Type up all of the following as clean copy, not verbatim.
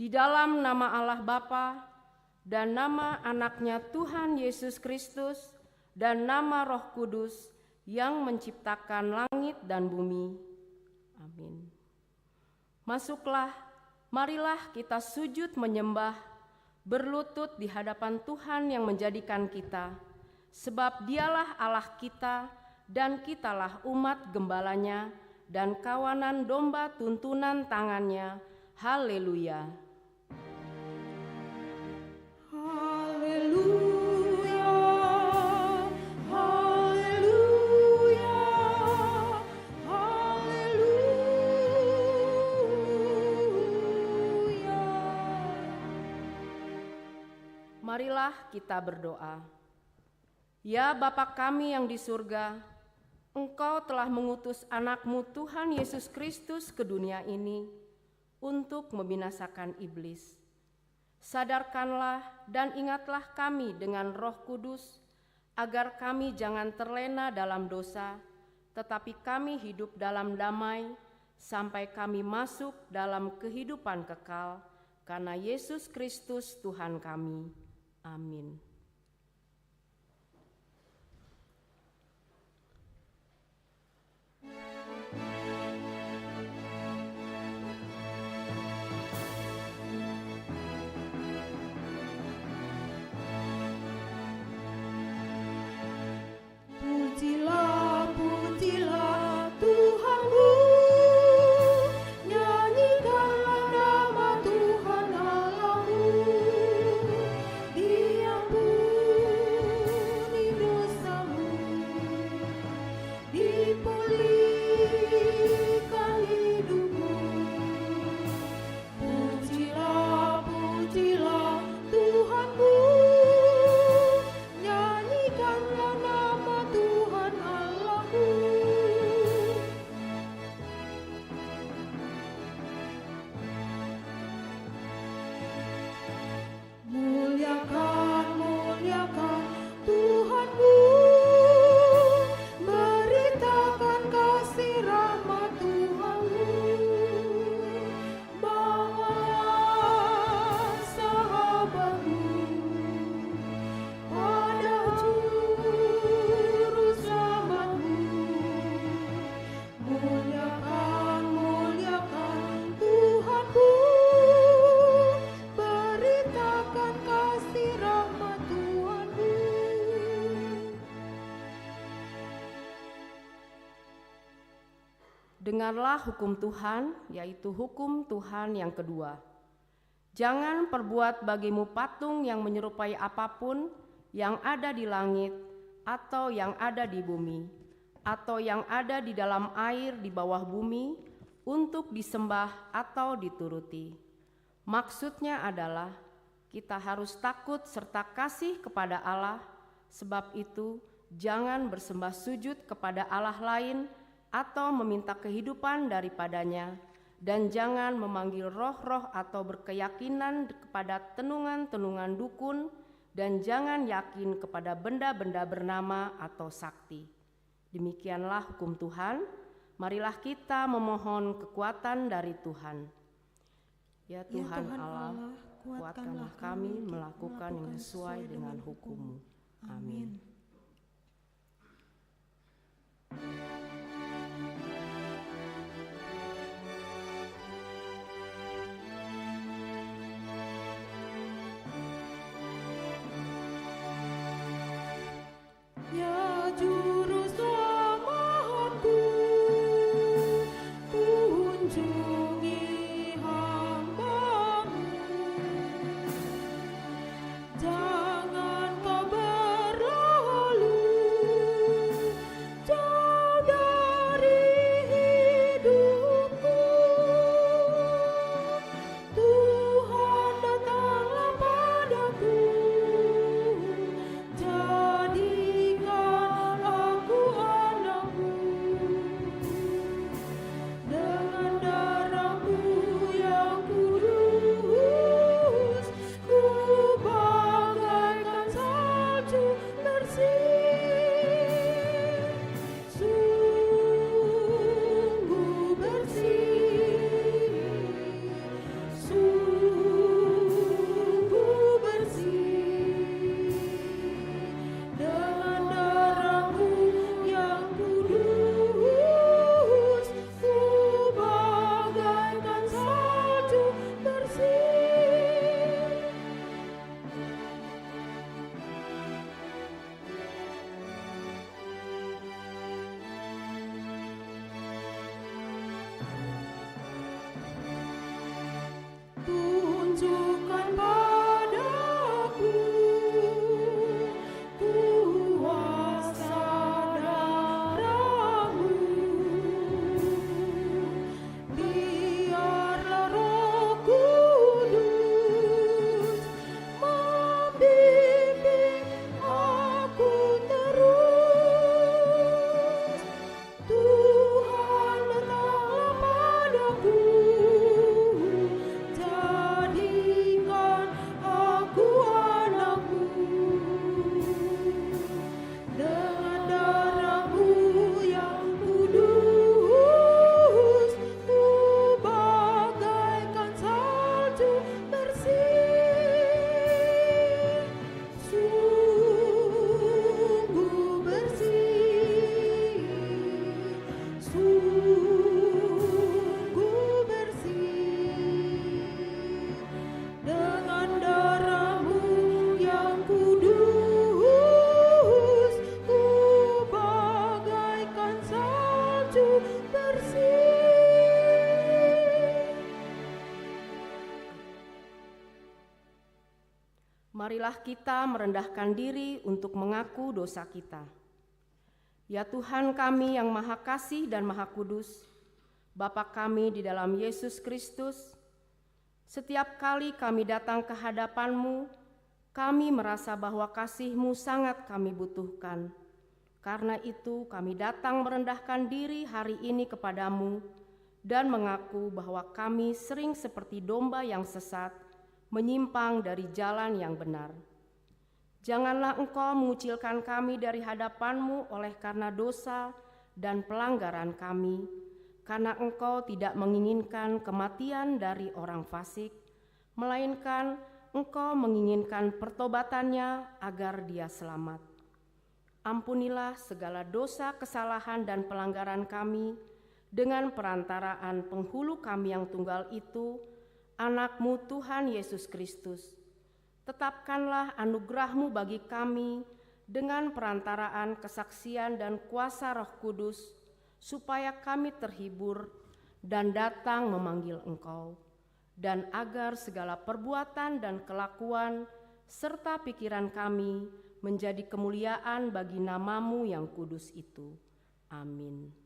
Di dalam nama Allah Bapa dan nama anaknya Tuhan Yesus Kristus dan nama Roh Kudus yang menciptakan langit dan bumi. Amin. Masuklah, marilah kita sujud menyembah, berlutut di hadapan Tuhan yang menjadikan kita, sebab Dialah Allah kita dan kitalah umat gembalanya dan kawanan domba tuntunan tangannya. Haleluya. Haleluya, haleluya, haleluya. Marilah kita berdoa. Ya Bapa kami yang di surga, Engkau telah mengutus anak-Mu Tuhan Yesus Kristus ke dunia ini untuk membinasakan iblis. Sadarkanlah dan ingatlah kami dengan Roh Kudus, agar kami jangan terlena dalam dosa, tetapi kami hidup dalam damai, sampai kami masuk dalam kehidupan kekal, karena Yesus Kristus Tuhan kami. Amin. Pujilah, pujilah Tuhanku, nyanyikanlah nama Tuhan Allahku. Diampuni dosamu, dipulihkan hidupmu. Pujilah, pujilah Tuhanku, nyanyikanlah nama Tuhan Allahku. Muliakan, muliakan Tuhanku, beritakan kasih rahmat Tuhanku. Bawalah sahabatmu pada juru selamatmu. Muliakan, muliakan Tuhanku, beritakan kasih rahmat Tuhanku. Dengarlah hukum Tuhan, yaitu hukum Tuhan yang kedua. Jangan perbuat bagimu patung yang menyerupai apapun yang ada di langit, atau yang ada di bumi, atau yang ada di dalam air di bawah bumi, untuk disembah atau dituruti. Maksudnya adalah kita harus takut serta kasih kepada Allah, sebab itu jangan bersembah sujud kepada Allah lain atau meminta kehidupan daripadanya, dan jangan memanggil roh-roh atau berkeyakinan kepada tenungan-tenungan dukun, dan jangan yakin kepada benda-benda bernama atau sakti. Demikianlah hukum Tuhan. Marilah kita memohon kekuatan dari Tuhan. Ya Tuhan Allah, kuatkanlah kami melakukan yang sesuai dengan hukum-Mu. Amin. Ya Juru Selamatku, kunjungi hamba-Mu. Jangan Kau berlalu jauh Marilah kita merendahkan diri untuk mengaku dosa kita. Ya Tuhan kami yang Maha Kasih dan Maha Kudus, Bapa kami di dalam Yesus Kristus, setiap kali kami datang ke hadapan-Mu, kami merasa bahwa kasih-Mu sangat kami butuhkan. Karena itu kami datang merendahkan diri hari ini kepadamu dan mengaku bahwa kami sering seperti domba yang sesat, menyimpang dari jalan yang benar. Janganlah Engkau mengucilkan kami dari hadapan-Mu oleh karena dosa dan pelanggaran kami, karena Engkau tidak menginginkan kematian dari orang fasik, melainkan Engkau menginginkan pertobatannya agar dia selamat. Ampunilah segala dosa, kesalahan, dan pelanggaran kami dengan perantaraan penghulu kami yang tunggal itu, Anak-Mu Tuhan Yesus Kristus. Tetapkanlah anugerah-Mu bagi kami dengan perantaraan kesaksian dan kuasa Roh Kudus, supaya kami terhibur dan datang memanggil Engkau, dan agar segala perbuatan dan kelakuan serta pikiran kami menjadi kemuliaan bagi nama-Mu yang kudus itu. Amin.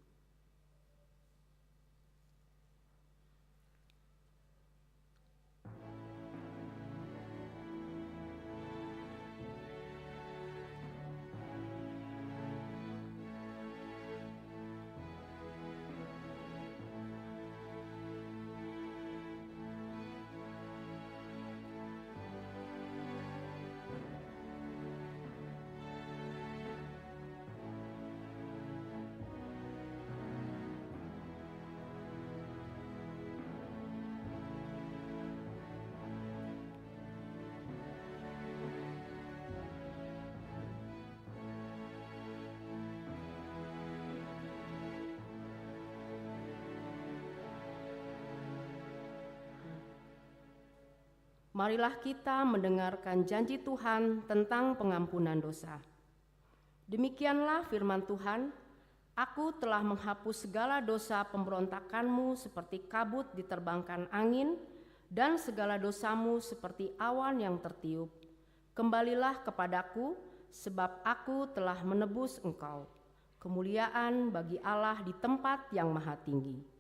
Marilah kita mendengarkan janji Tuhan tentang pengampunan dosa. Demikianlah firman Tuhan, Aku telah menghapus segala dosa pemberontakanmu seperti kabut diterbangkan angin, dan segala dosamu seperti awan yang tertiup. Kembalilah kepadaku, sebab aku telah menebus engkau. Kemuliaan bagi Allah di tempat yang maha tinggi.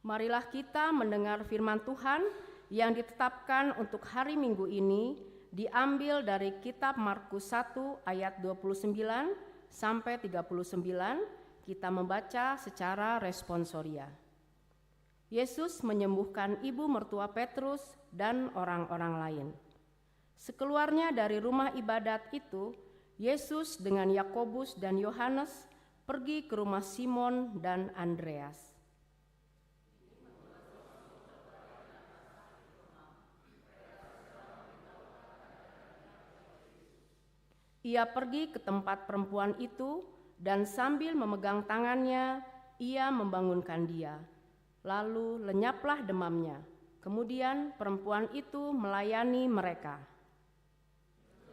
Marilah kita mendengar firman Tuhan yang ditetapkan untuk hari Minggu ini, diambil dari kitab Markus 1 ayat 29 sampai 39. Kita membaca secara responsoria. Yesus menyembuhkan ibu mertua Petrus dan orang-orang lain. Sekeluarnya dari rumah ibadat itu, Yesus dengan Yakobus dan Yohanes pergi ke rumah Simon dan Andreas. Ia pergi ke tempat perempuan itu dan sambil memegang tangannya, ia membangunkan dia. Lalu lenyaplah demamnya. Kemudian perempuan itu melayani mereka.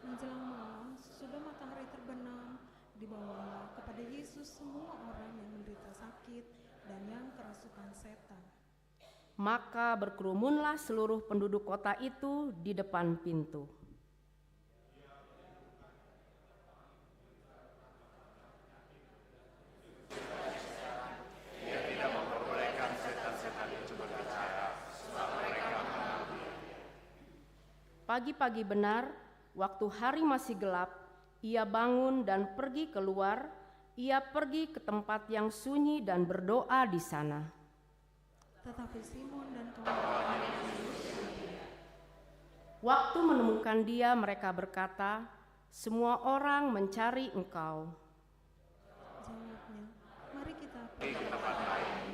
Menjelang malam, sesudah matahari terbenam, dibawalah kepada Yesus semua orang yang menderita sakit dan yang kerasukan setan. Maka berkerumunlah seluruh penduduk kota itu di depan pintu. Pagi-pagi benar, waktu hari masih gelap, ia bangun dan pergi keluar. Ia pergi ke tempat yang sunyi dan berdoa di sana. Tetapi Simon dan kawan-kawannya Waktu menemukan dia, mereka berkata, "Semua orang mencari engkau." jawabnya, mari kita pergi ke tempat lain.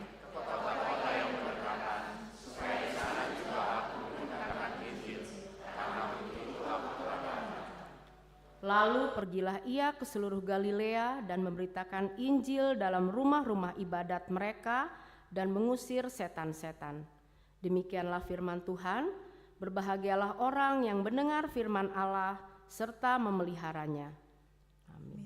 Lalu pergilah ia ke seluruh Galilea dan memberitakan Injil dalam rumah-rumah ibadat mereka dan mengusir setan-setan. Demikianlah firman Tuhan. Berbahagialah orang yang mendengar firman Allah serta memeliharanya. Amin.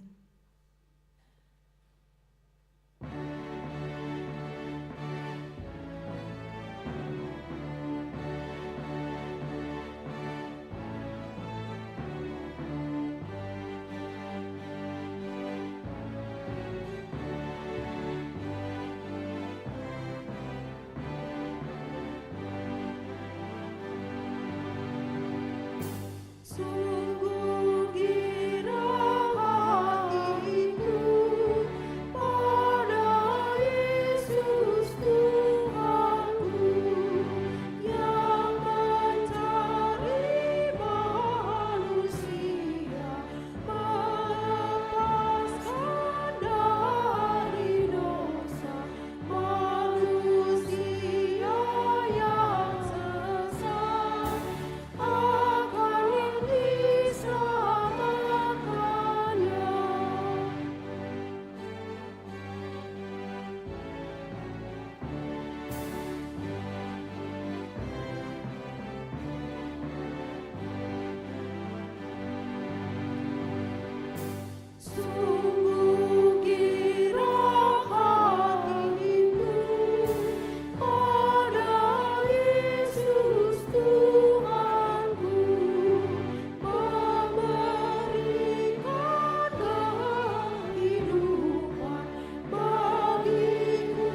Sungguh girang hatiku pada Yesus Tuhanku yang mencari manusia, melepaskan dari dosa manusia yang sesat. Akan diselamatkannya. Sungguh girang hatiku pada Yesus Tuhanku, memberikan kehidupan bagiku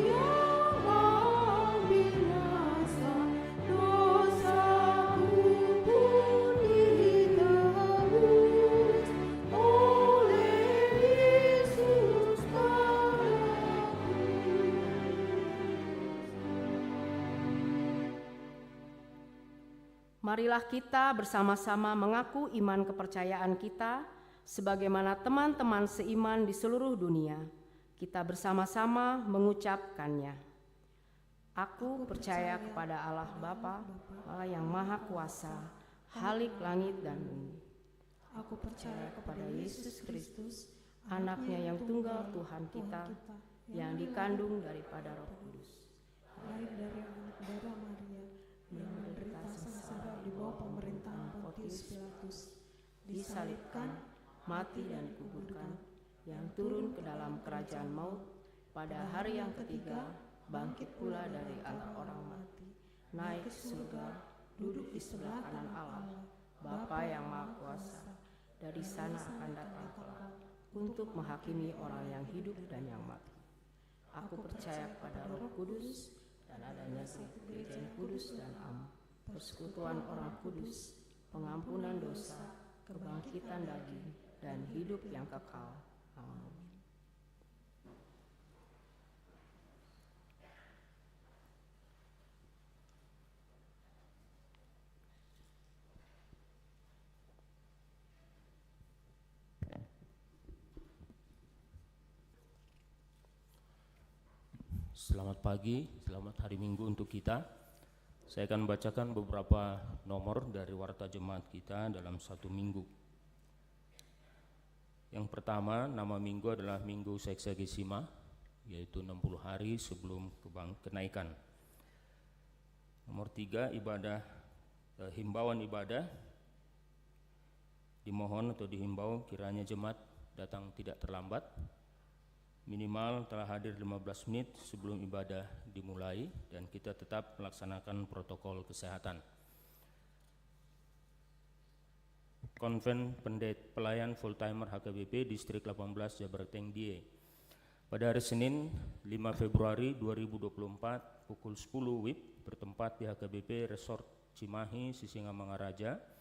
yang binasa. Dosaku pun ditebus oleh Yesus padaku. Marilah kita bersama-sama mengaku iman kepercayaan kita sebagaimana teman-teman seiman di seluruh dunia. Kita bersama-sama mengucapkannya. Aku percaya kepada Allah Bapa, Allah yang Maha Kuasa, Khalik langit dan bumi. Aku percaya kepada Yesus Kristus, Anaknya yang tunggal Tuhan kita, yang dikandung daripada Roh Kudus, lahir dari anak darah Maria, yang menderita sengsara di bawah pemerintahan Pontius Pilatus, disalibkan, mati dan dikuburkan, yang turun ke dalam kerajaan maut, pada hari yang ketiga bangkit pula dari antara orang mati, naik ke surga, duduk di sebelah kanan Allah, Bapa yang Maha Kuasa. Dari sana akan datang kelak untuk menghakimi orang yang hidup dan yang mati. Aku percaya kepada Roh Kudus, dan adanya satu gereja yang kudus dan am, persekutuan orang kudus, pengampunan dosa, kebangkitan daging, dan hidup yang kekal. Amin. Selamat pagi, selamat hari Minggu untuk kita. Saya akan membacakan beberapa nomor dari warta jemaat kita dalam satu minggu. Yang pertama, nama minggu adalah Minggu Seksagesima, yaitu 60 hari sebelum kenaikan. Nomor 3, himbauan ibadah. Dimohon atau dihimbau kiranya jemaat datang tidak terlambat. Minimal telah hadir 15 menit sebelum ibadah dimulai dan kita tetap melaksanakan protokol kesehatan. Konven Pelayan Full-Timer HKBP Distrik 18 Jabarteng Die. Pada hari Senin 5 Februari 2024 pukul 10 WIB bertempat di HKBP Resort Cimahi, Sisingamangaraja,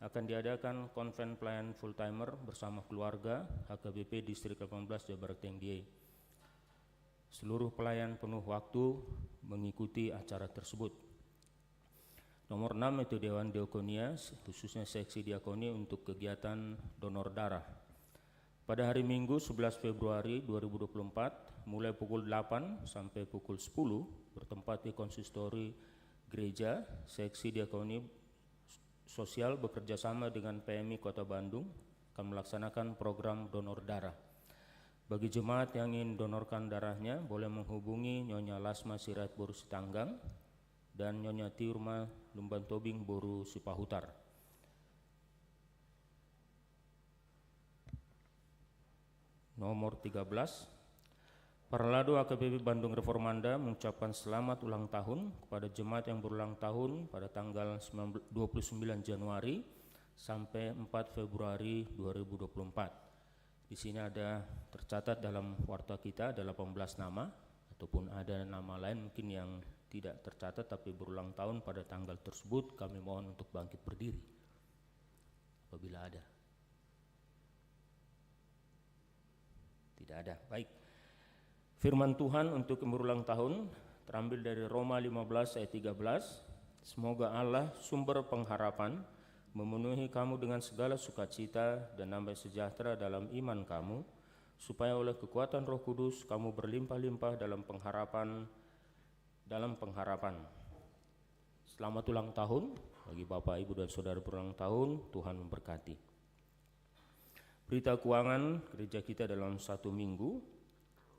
akan diadakan konven pelayan full-timer bersama keluarga HKBP Distrik 18 Jabarteng Die. Seluruh pelayan penuh waktu mengikuti acara tersebut. Nomor 6 itu Dewan Diakonia, khususnya seksi diakoni untuk kegiatan donor darah. Pada hari Minggu 11 Februari 2024 mulai pukul 8 sampai pukul 10 bertempat di konsistori gereja, seksi diakoni sosial bekerja sama dengan PMI Kota Bandung akan melaksanakan program donor darah. Bagi jemaat yang ingin donorkan darahnya boleh menghubungi Nyonya Lasma Sirait Boru Sitanggang dan Nyonya Tiurma Lumban Tobing Boru Sipahutar. Nomor 13, Parlado AKBP Bandung Reformanda mengucapkan selamat ulang tahun kepada jemaat yang berulang tahun pada tanggal 29 Januari sampai 4 Februari 2024. Di sini ada tercatat dalam warta kita ada 18 nama, ataupun ada nama lain mungkin yang tidak tercatat tapi berulang tahun pada tanggal tersebut, kami mohon untuk bangkit berdiri apabila ada. Tidak ada, baik. Firman Tuhan untuk berulang tahun terambil dari Roma 15 ayat 13. Semoga Allah sumber pengharapan memenuhi kamu dengan segala sukacita dan nambah sejahtera dalam iman kamu, supaya oleh kekuatan Roh Kudus kamu berlimpah-limpah dalam pengharapan. Selamat ulang tahun bagi Bapak, Ibu dan Saudara berulang tahun, Tuhan memberkati. Berita keuangan gereja kita dalam satu minggu.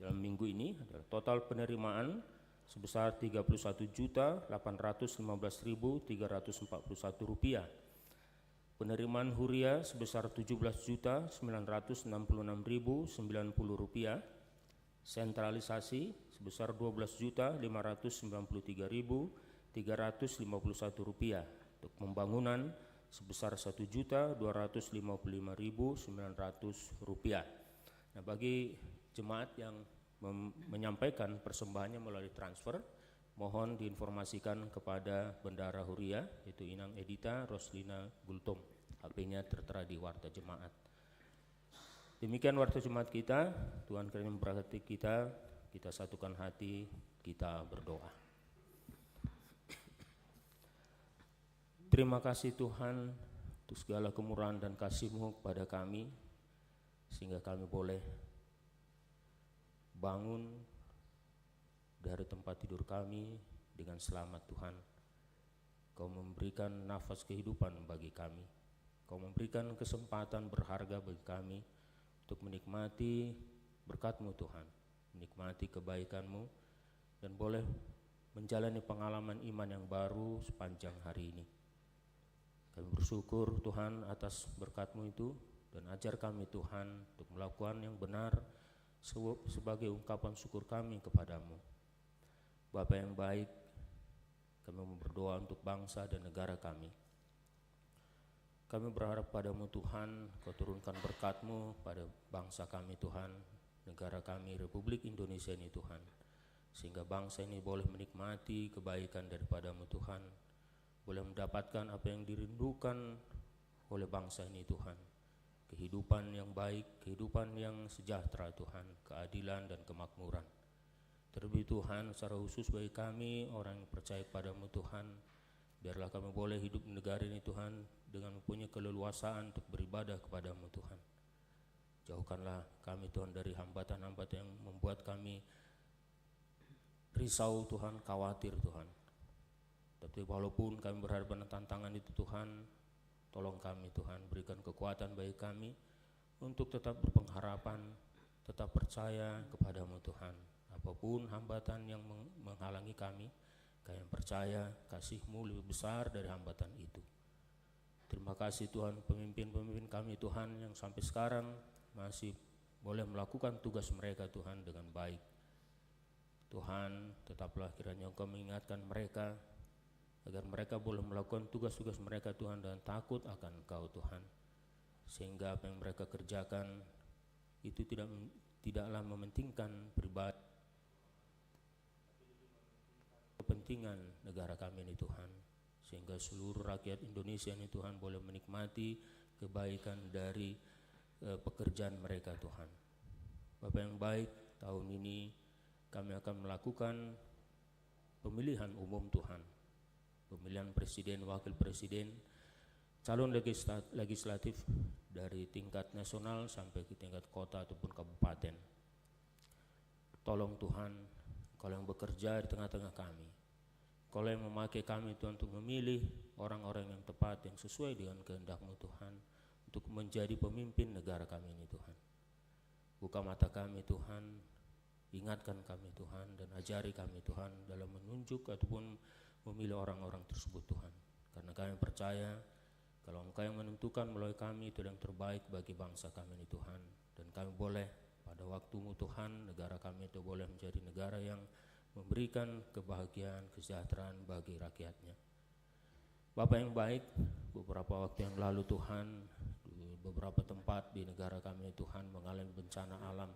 Dalam minggu ini adalah total penerimaan sebesar Rp38.815.341. Penerimaan huria sebesar Rp17.966.090. Sentralisasi sebesar Rp12.593.351. Untuk pembangunan sebesar Rp1.255.900. Nah, bagi jemaat yang menyampaikan persembahannya melalui transfer, mohon diinformasikan kepada Bendara Huria, yaitu Inang Edita Roslina Gultom. HP-nya tertera di warta jemaat. Demikian warta jemaat kita. Tuhan kiranya memberkati kita. Kita satukan hati, kita berdoa. Terima kasih Tuhan untuk segala kemurahan dan kasih-Mu kepada kami, sehingga kami boleh bangun dari tempat tidur kami dengan selamat Tuhan. Kau memberikan nafas kehidupan bagi kami. Kau memberikan kesempatan berharga bagi kami untuk menikmati berkat-Mu Tuhan, menikmati kebaikan-Mu, dan boleh menjalani pengalaman iman yang baru sepanjang hari ini. Kami bersyukur Tuhan atas berkat-Mu itu, dan ajar kami Tuhan untuk melakukan yang benar sebagai ungkapan syukur kami kepadamu. Bapa yang baik, kami berdoa untuk bangsa dan negara kami. Kami berharap padamu Tuhan, Kau turunkan berkat-Mu pada bangsa kami Tuhan, negara kami Republik Indonesia ini Tuhan. sehingga bangsa ini boleh menikmati kebaikan daripada-Mu Tuhan, boleh mendapatkan apa yang dirindukan oleh bangsa ini Tuhan, kehidupan yang baik, kehidupan yang sejahtera Tuhan, keadilan dan kemakmuran. Terlebih Tuhan, secara khusus bagi kami orang yang percaya kepada-Mu Tuhan, biarlah kami boleh hidup di negara ini Tuhan dengan mempunyai keleluasaan untuk beribadah kepada-Mu Tuhan. Jauhkanlah kami Tuhan dari hambatan-hambatan yang membuat kami risau Tuhan, khawatir Tuhan. Tapi walaupun kami berhadapan dengan tantangan itu Tuhan, tolong kami Tuhan, berikan kekuatan bagi kami untuk tetap berpengharapan, tetap percaya kepada-Mu Tuhan. Apapun hambatan yang menghalangi kami percaya kasih-Mu lebih besar dari hambatan itu. Terima kasih Tuhan, pemimpin-pemimpin kami Tuhan yang sampai sekarang masih boleh melakukan tugas mereka Tuhan dengan baik. Tuhan, tetaplah kiranya Engkau mengingatkan mereka agar mereka boleh melakukan tugas-tugas mereka Tuhan dengan takut akan Engkau Tuhan, sehingga apa yang mereka kerjakan itu tidaklah mementingkan pribadi, kepentingan negara kami ini Tuhan, sehingga seluruh rakyat Indonesia ini Tuhan boleh menikmati kebaikan dari pekerjaan mereka Tuhan. Bapak yang baik, tahun ini kami akan melakukan pemilihan umum Tuhan, pemilihan presiden, wakil presiden, calon legislatif dari tingkat nasional sampai ke tingkat kota ataupun kabupaten. Tolong Tuhan, Kau yang bekerja di tengah-tengah kami, Kau yang memakai kami Tuhan untuk memilih orang-orang yang tepat, yang sesuai dengan kehendak-Mu Tuhan, untuk menjadi pemimpin negara kami ini Tuhan. Buka mata kami Tuhan, ingatkan kami Tuhan, dan ajari kami Tuhan dalam menunjuk ataupun memilih orang-orang tersebut Tuhan. Karena kami percaya kalau Engkau yang menentukan melalui kami itu yang terbaik bagi bangsa kami ini Tuhan. Dan kami boleh pada waktu-Mu Tuhan, negara kami itu boleh menjadi negara yang memberikan kebahagiaan, kesejahteraan bagi rakyatnya. Bapak yang baik, beberapa waktu yang lalu Tuhan, di beberapa tempat di negara kami Tuhan mengalami bencana alam,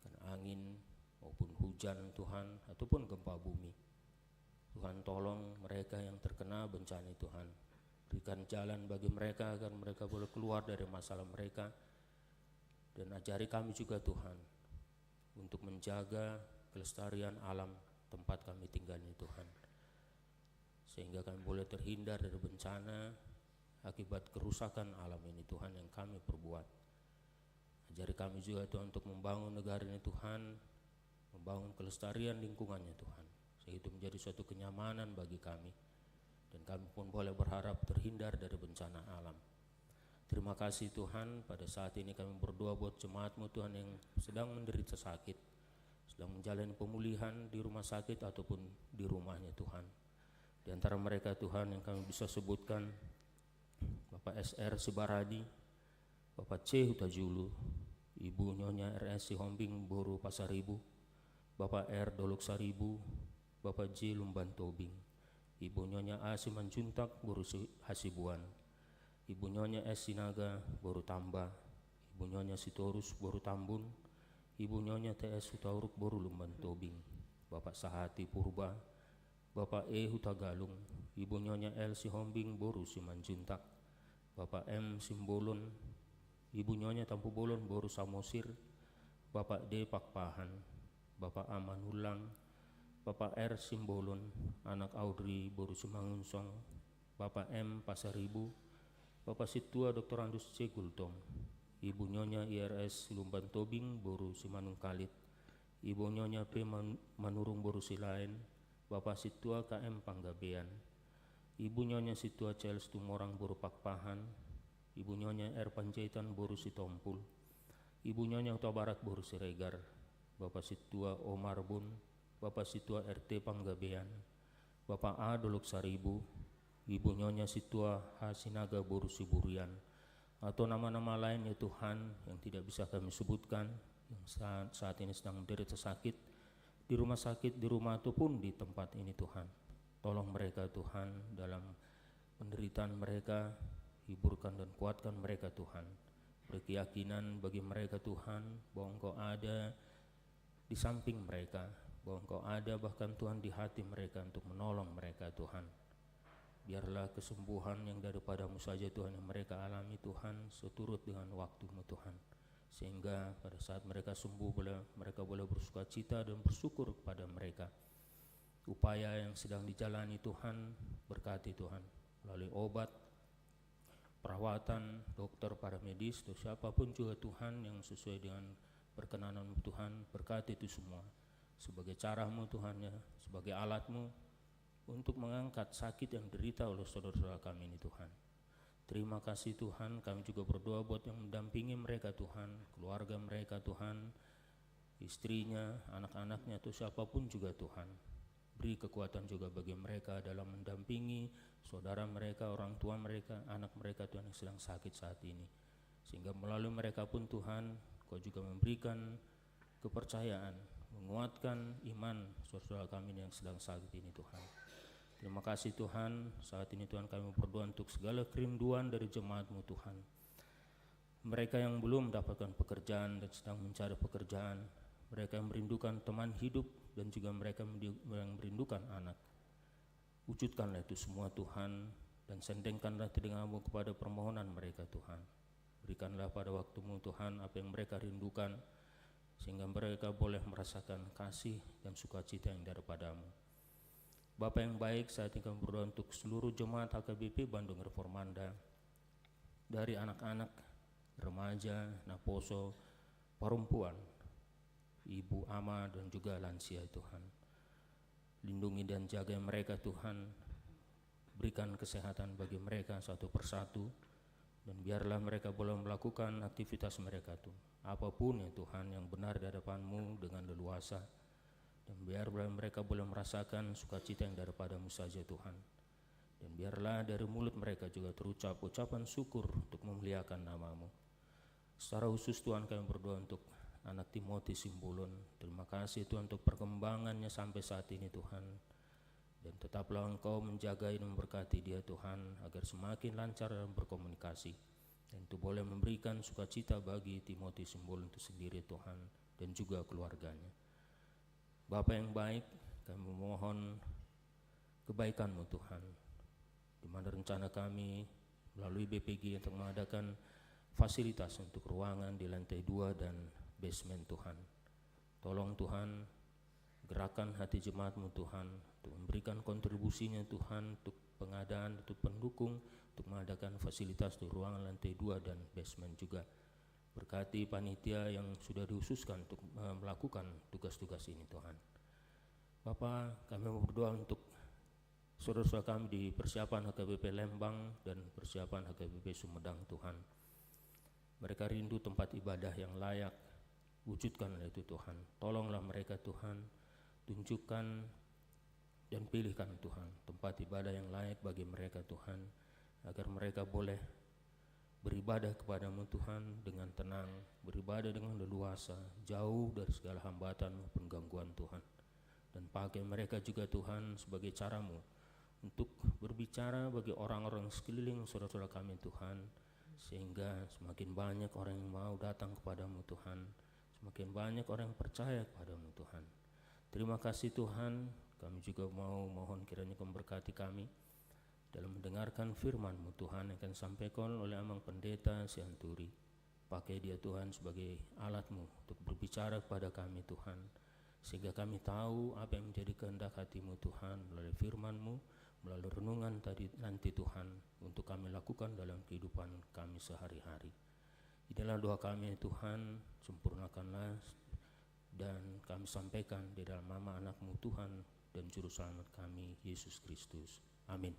karena angin maupun hujan Tuhan, ataupun gempa bumi. Tuhan, tolong mereka yang terkena bencana Tuhan, berikan jalan bagi mereka agar mereka boleh keluar dari masalah mereka, dan ajari kami juga Tuhan untuk menjaga kelestarian alam tempat kami tinggal ini Tuhan, sehingga kami boleh terhindar dari bencana akibat kerusakan alam ini Tuhan yang kami perbuat. Ajari kami juga Tuhan untuk membangun negara ini Tuhan, membangun kelestarian lingkungannya Tuhan, sehingga itu menjadi suatu kenyamanan bagi kami, dan kami pun boleh berharap terhindar dari bencana alam. Terima kasih Tuhan, pada saat ini kami berdoa buat jemaat-Mu Tuhan yang sedang menderita sakit, sedang menjalani pemulihan di rumah sakit ataupun di rumahnya Tuhan. Di antara mereka Tuhan yang kami bisa sebutkan, Bapak SR Sibaradi, Bapak C Hutajulu, Ibu Nyonya RS Sihombing Boru Pasaribu, Bapak R Dolok Saribu, Bapak J Lumban Tobing, Ibu Nyonya A Simanjuntak Boru Hasibuan, Ibu Nyonya S Sinaga Boru Tamba, Ibu Nyonya Sitorus Boru Tambun, Ibu Nyonya TS Hutauruk Boru Lumban Tobing, Bapak Sahati Purba, Bapak E Hutagalung, Ibu Nyonya L Sihombing Boru Simanjuntak, Bapak M Simbolon, Ibu Nyonya Tampu Bolon Boru Samosir, Bapak D Pakpahan, Bapak A Manulang, Bapak R Simbolon, anak Audrey Boru Simangunsong, Bapak M Pasaribu, Bapak Situa Dr. Andus C. Gultong, Ibu Nyonya IRS Lumban Tobing Boru Simanung Kalit, Ibu Nyonya P. Manurung Boru Silain, Bapak Situa KM Panggabean, Ibu Nyonya Situa Charles Tumorang Boru Pakpahan, Ibu Nyonya R. Panjaitan Boru Sitompul, Ibu Nyonya Huta Barat Boru Siregar, Bapak Situa Omar Bun, Bapak Situa RT Panggabean, Bapak A. Dolok Saribu, Ibu Nyonya Situa Hasinaga Boru Siburian, atau nama-nama lain ya Tuhan yang tidak bisa kami sebutkan, yang saat ini sedang menderita sakit di rumah sakit, di rumah ataupun di tempat ini Tuhan. Tolong mereka Tuhan dalam penderitaan mereka, hiburkan dan kuatkan mereka Tuhan. Berkeyakinan bagi mereka Tuhan bahwa Engkau ada di samping mereka, bahwa Engkau ada bahkan Tuhan di hati mereka untuk menolong mereka Tuhan. Biarlah kesembuhan yang daripadamu saja Tuhan yang mereka alami Tuhan seturut dengan waktu-Mu Tuhan, sehingga pada saat mereka sembuh mereka boleh bersuka cita dan bersyukur kepada mereka. Upaya yang sedang dijalani Tuhan, berkati Tuhan melalui obat, perawatan, dokter, para medis, atau siapapun juga Tuhan yang sesuai dengan perkenanan Tuhan, berkati itu semua sebagai cara-Mu Tuhan ya, sebagai alat-Mu untuk mengangkat sakit yang derita oleh saudara-saudara kami ini Tuhan. Terima kasih Tuhan, kami juga berdoa buat yang mendampingi mereka Tuhan, keluarga mereka Tuhan, istrinya, anak-anaknya, atau siapapun juga Tuhan. Beri kekuatan juga bagi mereka dalam mendampingi saudara mereka, orang tua mereka, anak mereka Tuhan yang sedang sakit saat ini. Sehingga melalui mereka pun Tuhan, Kau juga memberikan kepercayaan, menguatkan iman saudara kami yang sedang sakit ini Tuhan. Terima kasih Tuhan, saat ini Tuhan kami berdoa untuk segala kerinduan dari jemaat-Mu Tuhan. Mereka yang belum mendapatkan pekerjaan dan sedang mencari pekerjaan, mereka yang merindukan teman hidup, dan juga mereka yang merindukan anak. Wujudkanlah itu semua Tuhan, dan sendengkanlah telinga-Mu kepada permohonan mereka Tuhan. Berikanlah pada waktu-Mu Tuhan apa yang mereka rindukan, sehingga mereka boleh merasakan kasih dan sukacita yang daripada-Mu. Bapa yang baik, saat ini kami berdoa untuk seluruh jemaat HKBP Bandung Reformanda, dari anak-anak, remaja, naposo, perempuan, ibu, ama, dan juga lansia Tuhan. Lindungi dan jaga mereka Tuhan, berikan kesehatan bagi mereka satu persatu, dan biarlah mereka boleh melakukan aktivitas mereka Tuhan, apapun ya Tuhan yang benar di hadapan-Mu dengan leluasa, dan biarlah mereka boleh merasakan sukacita yang daripada-Mu saja Tuhan. Dan biarlah dari mulut mereka juga terucap ucapan syukur untuk memuliakan nama-Mu. Secara khusus Tuhan kami berdoa untuk anak Timothy Simbulun. Terima kasih Tuhan untuk perkembangannya sampai saat ini Tuhan. Dan tetaplah Engkau menjaga dan memberkati dia Tuhan, agar semakin lancar dalam berkomunikasi. Dan itu boleh memberikan sukacita bagi Timothy Simbulun itu sendiri Tuhan, dan juga keluarganya. Bapa yang baik, kami memohon kebaikan-Mu Tuhan, di mana rencana kami melalui BPG untuk mengadakan fasilitas untuk ruangan di lantai 2 dan basement Tuhan. Tolong Tuhan, gerakan hati jemaat-Mu Tuhan untuk memberikan kontribusinya Tuhan untuk pengadaan, untuk pendukung, untuk mengadakan fasilitas di ruangan lantai 2 dan basement juga. Berkati panitia yang sudah dihususkan untuk melakukan tugas-tugas ini Tuhan. Bapa, kami berdoa untuk saudara-saudara kami di persiapan HKBP Lembang dan persiapan HKBP Sumedang Tuhan. Mereka rindu tempat ibadah yang layak, wujudkanlah itu Tuhan. Tolonglah mereka Tuhan, tunjukkan dan pilihkan Tuhan tempat ibadah yang layak bagi mereka Tuhan, agar mereka boleh beribadah kepada-Mu Tuhan dengan tenang, beribadah dengan leluasa, jauh dari segala hambatan maupun gangguan Tuhan. Dan pakai mereka juga Tuhan sebagai cara-Mu untuk berbicara bagi orang-orang sekeliling saudara-saudara kami Tuhan, sehingga semakin banyak orang yang mau datang kepada-Mu Tuhan, semakin banyak orang yang percaya kepada-Mu Tuhan. Terima kasih Tuhan, kami juga mau mohon kiranya Kau memberkati kami dalam mendengarkan firman-Mu Tuhan yang akan disampaikan oleh Amang Pendeta Sianturi. Pakai dia Tuhan sebagai alat-Mu untuk berbicara kepada kami Tuhan, sehingga kami tahu apa yang menjadi kehendak hati-Mu Tuhan melalui firman-Mu, melalui renungan tadi nanti Tuhan, untuk kami lakukan dalam kehidupan kami sehari-hari. Inilah doa kami Tuhan, sempurnakanlah dan kami sampaikan di dalam nama anak-Mu Tuhan dan Juru Selamat kami, Yesus Kristus. Amin.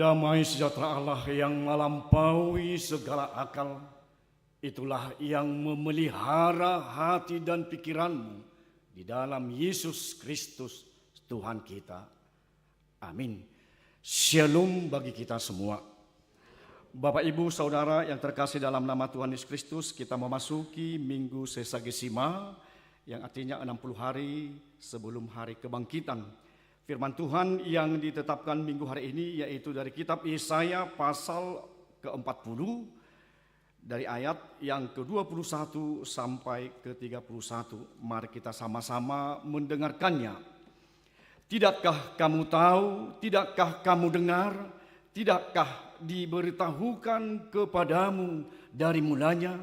Damai sejahtera Allah yang melampaui segala akal, itulah yang memelihara hati dan pikiranmu di dalam Yesus Kristus Tuhan kita. Amin. Shalom bagi kita semua. Bapak, Ibu, Saudara yang terkasih dalam nama Tuhan Yesus Kristus, kita memasuki Minggu Sesagesima yang artinya 60 hari sebelum hari kebangkitan. Firman Tuhan yang ditetapkan minggu hari ini yaitu dari kitab Yesaya pasal ke-40 dari ayat yang ke-21 sampai ke-31. Mari kita sama-sama mendengarkannya. Tidakkah kamu tahu, tidakkah kamu dengar, tidakkah diberitahukan kepadamu dari mulanya?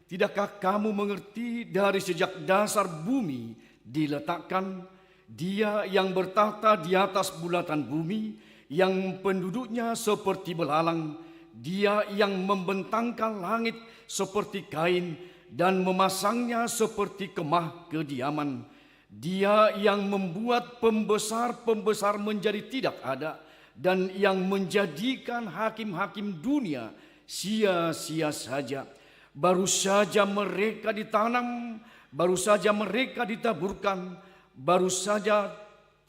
Tidakkah kamu mengerti dari sejak dasar bumi diletakkan? Dia yang bertahta di atas bulatan bumi, yang penduduknya seperti belalang, dia yang membentangkan langit seperti kain dan memasangnya seperti kemah kediaman. Dia yang membuat pembesar-pembesar menjadi tidak ada dan yang menjadikan hakim-hakim dunia sia-sia saja. Baru saja mereka ditanam, baru saja mereka ditaburkan, baru saja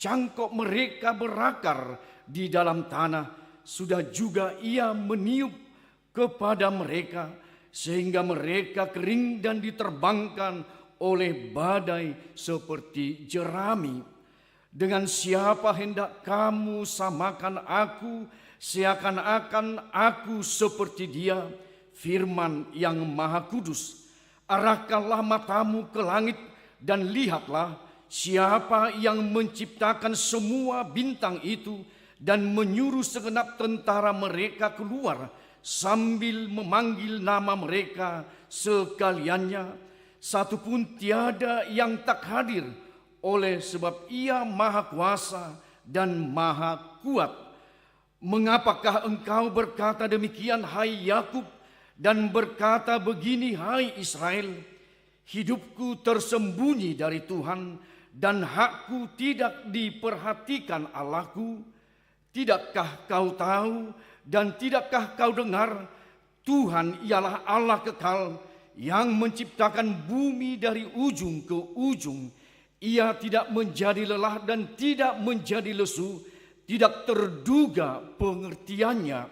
cangkok mereka berakar di dalam tanah, sudah juga ia meniup kepada mereka, sehingga mereka kering dan diterbangkan oleh badai seperti jerami. Dengan siapa hendak kamu samakan aku, seakan-akan aku seperti dia, firman yang maha kudus. Arahkanlah matamu ke langit dan lihatlah, siapa yang menciptakan semua bintang itu dan menyuruh segenap tentara mereka keluar sambil memanggil nama mereka sekaliannya. Satu pun tiada yang tak hadir, oleh sebab ia maha kuasa dan maha kuat. Mengapakah engkau berkata demikian, hai Yakub, dan berkata begini, hai Israel? Hidupku tersembunyi dari Tuhan, dan hakku tidak diperhatikan Allahku. Tidakkah kau tahu dan tidakkah kau dengar? Tuhan ialah Allah kekal yang menciptakan bumi dari ujung ke ujung. Ia tidak menjadi lelah dan tidak menjadi lesu, tidak terduga pengertiannya.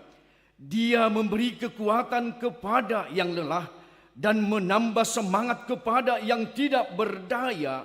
Dia memberi kekuatan kepada yang lelah dan menambah semangat kepada yang tidak berdaya.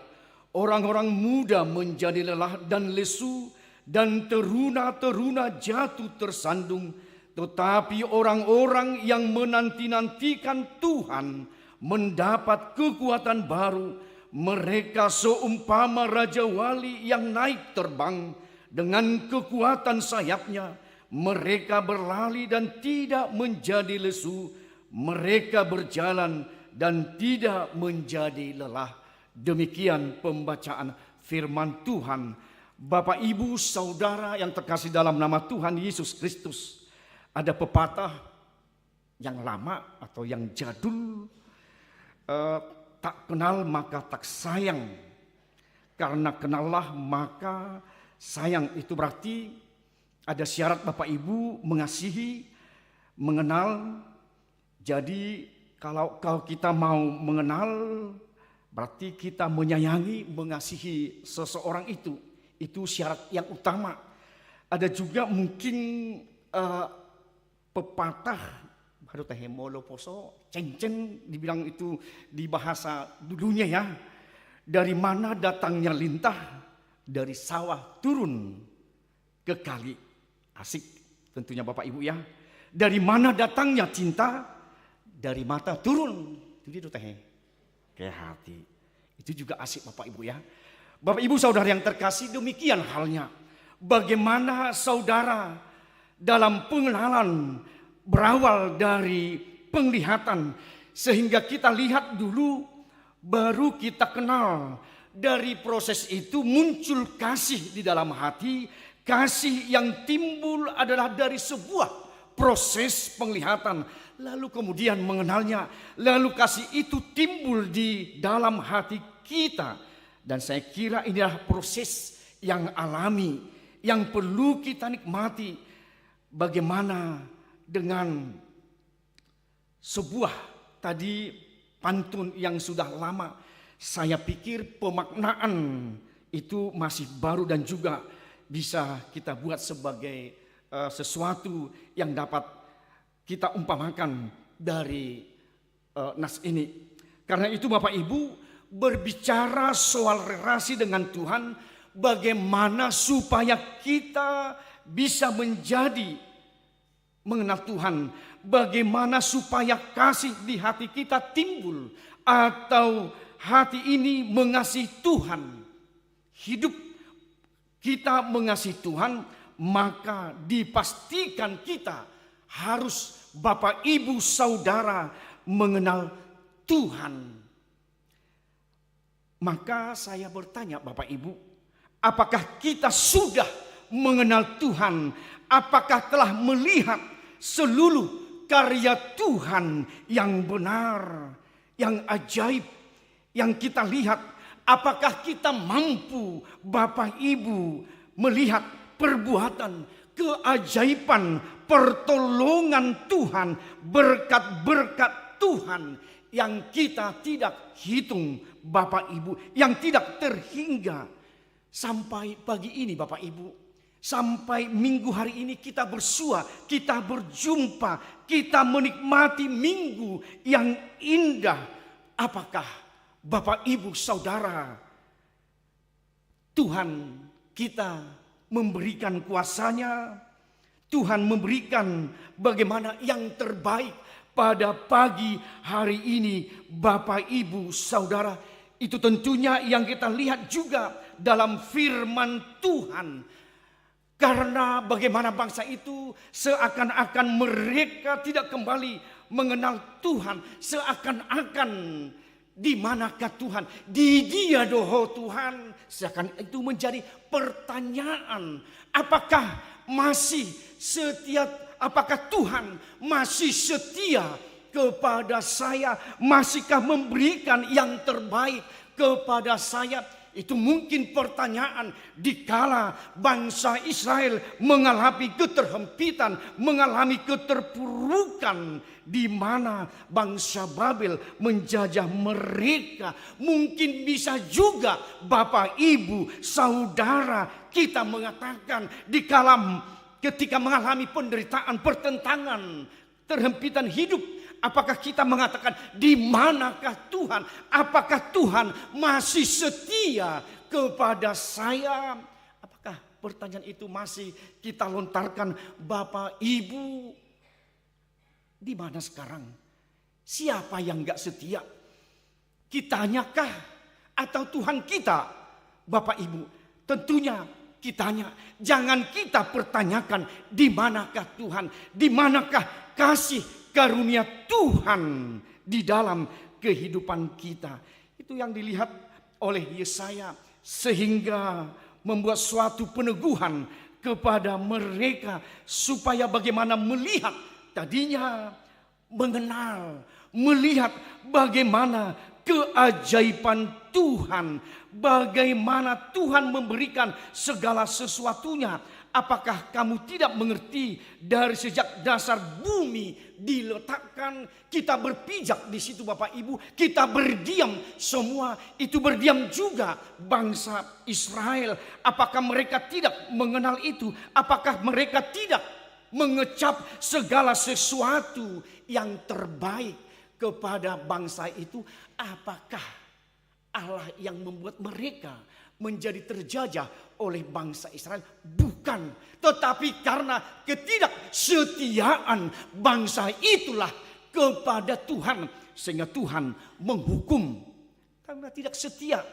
Orang-orang muda menjadi lelah dan lesu, dan teruna-teruna jatuh tersandung. Tetapi orang-orang yang menanti-nantikan Tuhan mendapat kekuatan baru. Mereka seumpama Raja Wali yang naik terbang dengan kekuatan sayapnya. Mereka berlari dan tidak menjadi lesu. Mereka berjalan dan tidak menjadi lelah. Demikian pembacaan firman Tuhan. Bapak, Ibu, Saudara yang terkasih dalam nama Tuhan Yesus Kristus. Ada pepatah yang lama atau yang jadul, tak kenal maka tak sayang. Karena kenallah maka sayang. Itu berarti ada syarat Bapak Ibu mengasihi, mengenal. Jadi kalau kita mau mengenal, berarti kita menyayangi, mengasihi seseorang itu. Itu syarat yang utama. Ada juga mungkin pepatah, baru teh molo poso, ceng-ceng dibilang itu di bahasa dulunya ya. Dari mana datangnya lintah? Dari sawah turun ke kali. Asik tentunya Bapak Ibu ya. Dari mana datangnya cinta? Dari mata turun. Itu teh ke hati. Itu juga asik Bapak Ibu ya. Bapak Ibu Saudara yang terkasih, demikian halnya. Bagaimana saudara dalam pengenalan berawal dari penglihatan. Sehingga kita lihat dulu baru kita kenal. Dari proses itu muncul kasih di dalam hati. Kasih yang timbul adalah dari sebuah proses penglihatan. Lalu kemudian mengenalnya. Lalu kasih itu timbul di dalam hati kita. Dan saya kira inilah proses yang alami, yang perlu kita nikmati. bagaimana dengan sebuah tadi pantun yang sudah lama. Saya pikir pemaknaan itu masih baru dan juga bisa kita buat sebagai sesuatu yang dapat kita umpamakan dari nas ini. Karena itu Bapak Ibu, berbicara soal relasi dengan Tuhan, bagaimana supaya kita bisa menjadi mengenal Tuhan, bagaimana supaya kasih di hati kita timbul, atau hati ini mengasihi Tuhan, hidup kita mengasihi Tuhan, maka dipastikan kita harus Bapak Ibu Saudara mengenal Tuhan. Maka saya bertanya Bapak Ibu, apakah kita sudah mengenal Tuhan? Apakah telah melihat seluruh karya Tuhan yang benar, yang ajaib, yang kita lihat? Apakah kita mampu Bapak Ibu melihat perbuatan, keajaiban, pertolongan Tuhan, berkat-berkat Tuhan yang kita tidak hitung Bapak Ibu, yang tidak terhingga sampai pagi ini Bapak Ibu, sampai minggu hari ini kita bersua, kita berjumpa, kita menikmati minggu yang indah. Apakah Bapak Ibu Saudara, Tuhan kita memberikan kuasa-Nya, Tuhan memberikan bagaimana yang terbaik pada pagi hari ini Bapak Ibu Saudara. Itu tentunya yang kita lihat juga dalam firman Tuhan. Karena bagaimana bangsa itu seakan-akan mereka tidak kembali mengenal Tuhan. Seakan-akan di manakah Tuhan? Di Dia doho Tuhan. Seakan itu menjadi pertanyaan. Apakah masih setia? Apakah Tuhan masih setia kepada saya? Masihkah memberikan yang terbaik kepada saya? Itu mungkin pertanyaan dikala bangsa Israel mengalami keterhempitan, mengalami keterpurukan, di mana bangsa Babel menjajah mereka. Mungkin bisa juga Bapak Ibu Saudara kita mengatakan dikala ketika mengalami penderitaan, pertentangan, terhempitan hidup, apakah kita mengatakan di manakah Tuhan? Apakah Tuhan masih setia kepada saya? Apakah pertanyaan itu masih kita lontarkan Bapak Ibu? Di mana sekarang? Siapa yang gak setia? Kitanyakah atau Tuhan kita? Bapak Ibu, tentunya kitanya. Jangan kita pertanyakan di manakah Tuhan? Di manakah kasih karunia Tuhan di dalam kehidupan kita. Itu yang dilihat oleh Yesaya, sehingga membuat suatu peneguhan kepada mereka supaya bagaimana melihat, tadinya mengenal, melihat bagaimana keajaiban Tuhan, bagaimana Tuhan memberikan segala sesuatunya. Apakah kamu tidak mengerti dari sejak dasar bumi diletakkan, kita berpijak di situ Bapak Ibu, kita berdiam, semua itu berdiam juga bangsa Israel. Apakah mereka tidak mengenal itu? Apakah mereka tidak mengecap segala sesuatu yang terbaik kepada bangsa itu? Apakah Allah yang membuat mereka menjadi terjajah oleh bangsa Israel? Bukan, tetapi karena ketidaksetiaan bangsa itulah kepada Tuhan, sehingga Tuhan menghukum. Karena tidak setia,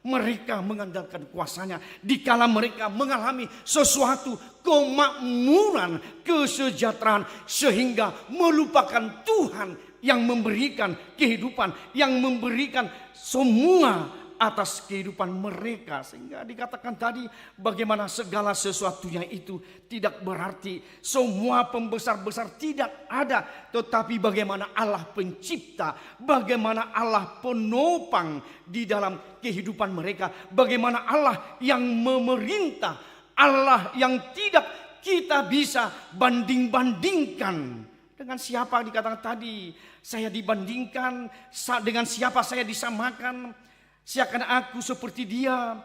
mereka mengandalkan kuasanya. Dikala mereka mengalami sesuatu kemakmuran, kesejahteraan, sehingga melupakan Tuhan yang memberikan kehidupan, yang memberikan semua atas kehidupan mereka. Sehingga dikatakan tadi bagaimana segala sesuatunya itu tidak berarti, semua pembesar-besar tidak ada, tetapi bagaimana Allah pencipta, bagaimana Allah penopang di dalam kehidupan mereka, bagaimana Allah yang memerintah, Allah yang tidak kita bisa banding-bandingkan dengan siapa dikatakan tadi. Saya dibandingkan dengan siapa saya disamakan. Seakan aku seperti dia.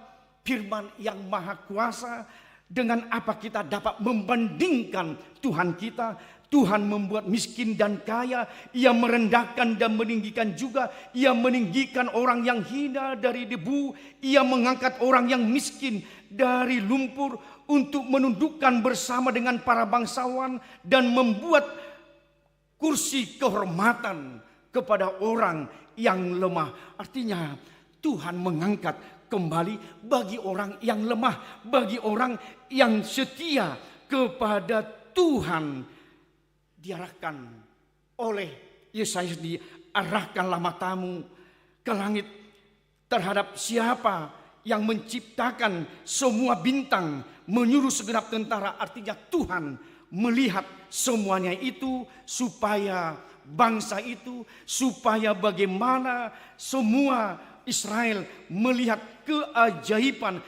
Firman yang maha kuasa. Dengan apa kita dapat membandingkan Tuhan kita. Tuhan membuat miskin dan kaya. Ia merendahkan dan meninggikan juga. Ia meninggikan orang yang hina dari debu. Ia mengangkat orang yang miskin dari lumpur untuk menundukkan bersama dengan para bangsawan dan membuat kursi kehormatan kepada orang yang lemah. Artinya Tuhan mengangkat kembali bagi orang yang lemah, bagi orang yang setia kepada Tuhan. Diarahkan oleh Yesaya, diarahkanlah matamu ke langit terhadap siapa yang menciptakan semua bintang, menyuruh segenap tentara. Artinya Tuhan melihat semuanya itu supaya bangsa itu, supaya bagaimana semua Israel melihat keajaiban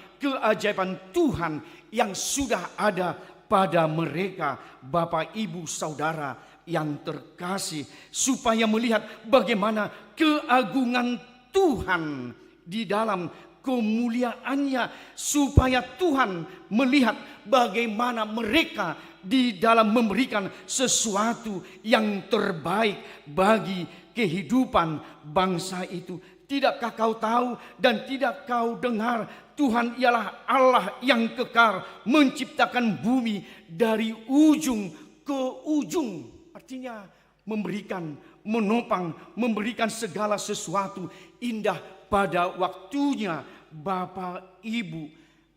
Tuhan yang sudah ada pada mereka, Bapak Ibu Saudara yang terkasih, supaya melihat bagaimana keagungan Tuhan di dalam kemuliaannya, supaya Tuhan melihat bagaimana mereka di dalam memberikan sesuatu yang terbaik bagi kehidupan bangsa itu. Tidakkah kau tahu dan tidak kau dengar, Tuhan ialah Allah yang kekal, menciptakan bumi dari ujung ke ujung. Artinya memberikan, menopang, memberikan segala sesuatu indah pada waktunya, Bapak Ibu.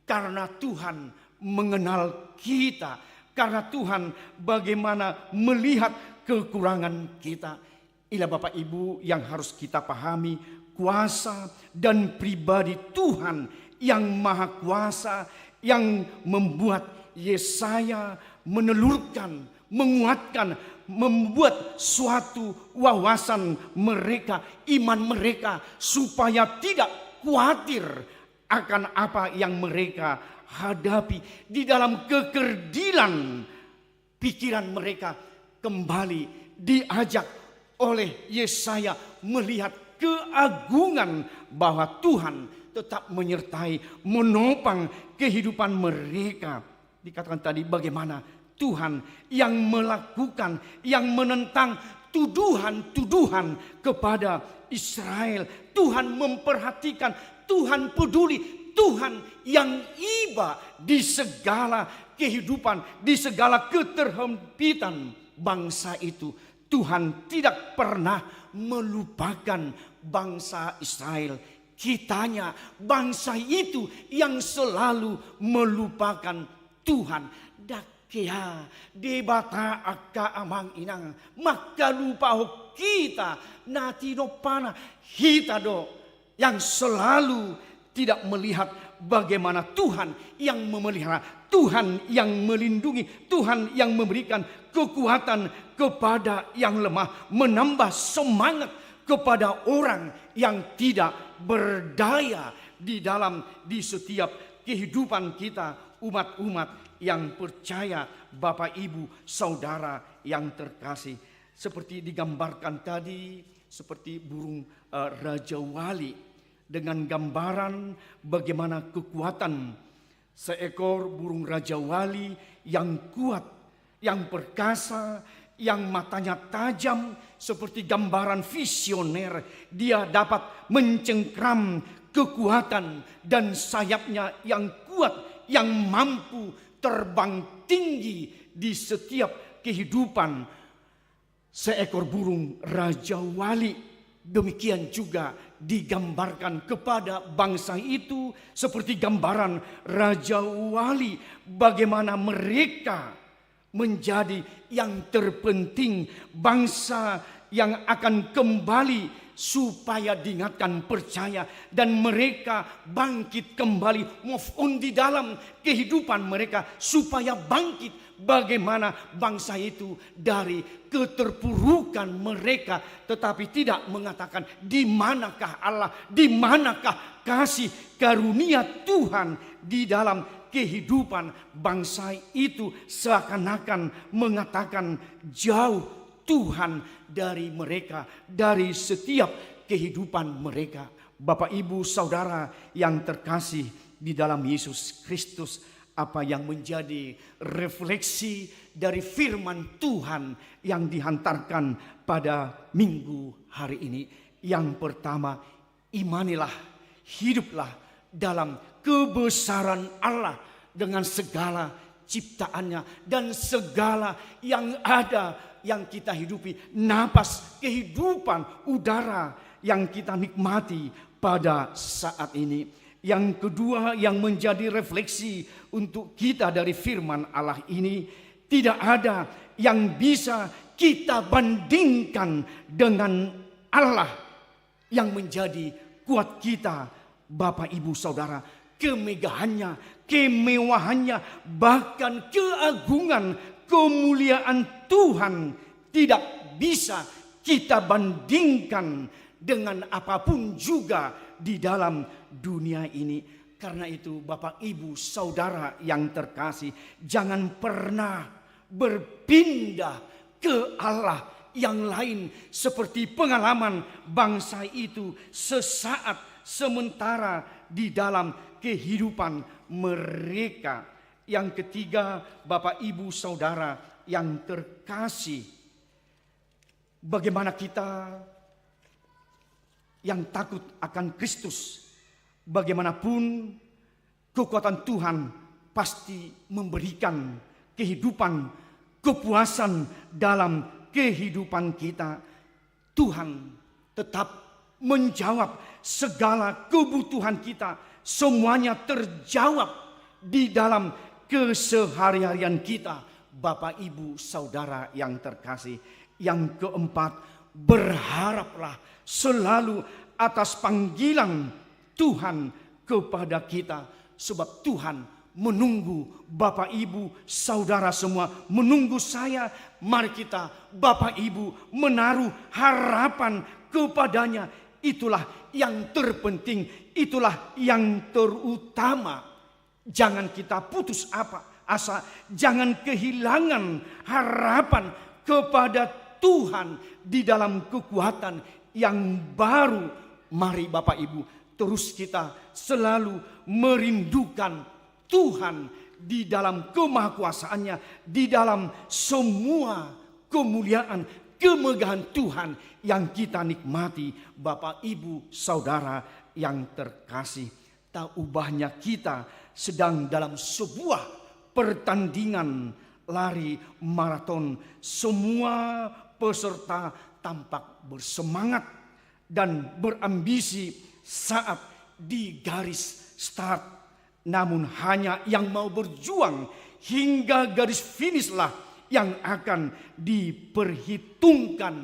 Karena Tuhan mengenal kita, karena Tuhan bagaimana melihat kekurangan kita. Inilah Bapak Ibu yang harus kita pahami, kuasa dan pribadi Tuhan yang maha kuasa, yang membuat Yesaya menelurkan, menguatkan, membuat suatu wawasan mereka, iman mereka, supaya tidak khawatir akan apa yang mereka hadapi. Di dalam kekerdilan pikiran mereka kembali diajak oleh Yesaya melihat keagungan bahwa Tuhan tetap menyertai, menopang kehidupan mereka. Dikatakan tadi bagaimana Tuhan yang melakukan, yang menentang tuduhan-tuduhan kepada Israel. Tuhan memperhatikan, Tuhan peduli, Tuhan yang iba di segala kehidupan, di segala keterhempitan bangsa itu. Tuhan tidak pernah melupakan bangsa Israel. Kitanya bangsa itu yang selalu melupakan Tuhan. Dakea debata akka amang inang maka lupa kita natino pana hita do, yang selalu tidak melihat bagaimana Tuhan yang memelihara, Tuhan yang melindungi, Tuhan yang memberikan kekuatan kepada yang lemah, menambah semangat kepada orang yang tidak berdaya di setiap kehidupan kita, umat-umat yang percaya, Bapak Ibu Saudara yang terkasih. Seperti digambarkan tadi, seperti burung Raja Wali, dengan gambaran bagaimana kekuatan seekor burung Raja Wali yang kuat, yang perkasa, yang matanya tajam, seperti gambaran visioner. Dia dapat mencengkram kekuatan dan sayapnya yang kuat, yang mampu terbang tinggi di setiap kehidupan. Seekor burung Raja Wali demikian juga digambarkan kepada bangsa itu seperti gambaran Raja Wali, bagaimana mereka menjadi yang terpenting, bangsa yang akan kembali supaya diingatkan percaya dan mereka bangkit kembali, move on di dalam kehidupan mereka supaya bangkit. Bagaimana bangsa itu dari keterpurukan mereka, tetapi tidak mengatakan di manakah Allah, di manakah kasih karunia Tuhan di dalam kehidupan bangsa itu seakan-akan mengatakan jauh Tuhan dari mereka, dari setiap kehidupan mereka. Bapak, Ibu, Saudara yang terkasih di dalam Yesus Kristus, apa yang menjadi refleksi dari firman Tuhan yang dihantarkan pada minggu hari ini? Yang pertama, imanilah, hiduplah dalam kebesaran Allah dengan segala ciptaannya dan segala yang ada yang kita hidupi, napas kehidupan udara yang kita nikmati pada saat ini. Yang kedua yang menjadi refleksi untuk kita dari firman Allah ini, tidak ada yang bisa kita bandingkan dengan Allah yang menjadi kuat kita. Bapak, Ibu, Saudara, kemegahannya, kemewahannya, bahkan keagungan, kemuliaan Tuhan tidak bisa kita bandingkan dengan apapun juga di dalam dunia ini. Karena itu Bapak, Ibu, Saudara yang terkasih, jangan pernah berpindah ke Allah yang lain seperti pengalaman bangsa itu sesaat sementara di dalam kehidupan mereka. Yang ketiga, Bapak, Ibu, Saudara yang terkasih, bagaimana kita yang takut akan Kristus, bagaimanapun kekuatan Tuhan pasti memberikan kehidupan, kepuasan dalam kehidupan kita. Tuhan tetap menjawab segala kebutuhan kita, semuanya terjawab di dalam keseharian kita. Bapak, Ibu, Saudara yang terkasih. Yang keempat, berharaplah selalu atas panggilan Tuhan kepada kita, sebab Tuhan menunggu Bapak, Ibu, Saudara semua, menunggu saya. Mari kita, Bapak, Ibu, menaruh harapan kepadanya. Itulah yang terpenting, itulah yang terutama. Jangan kita putus asa, jangan kehilangan harapan kepada Tuhan di dalam kekuatan yang baru. Mari Bapak, Ibu, terus kita selalu merindukan Tuhan di dalam kemahakuasaannya, di dalam semua kemuliaan, kemegahan Tuhan yang kita nikmati. Bapak, Ibu, Saudara yang terkasih, tak ubahnya kita sedang dalam sebuah pertandingan lari maraton. Semua peserta tampak bersemangat dan berambisi saat di garis start. Namun hanya yang mau berjuang hingga garis finishlah yang akan diperhitungkan.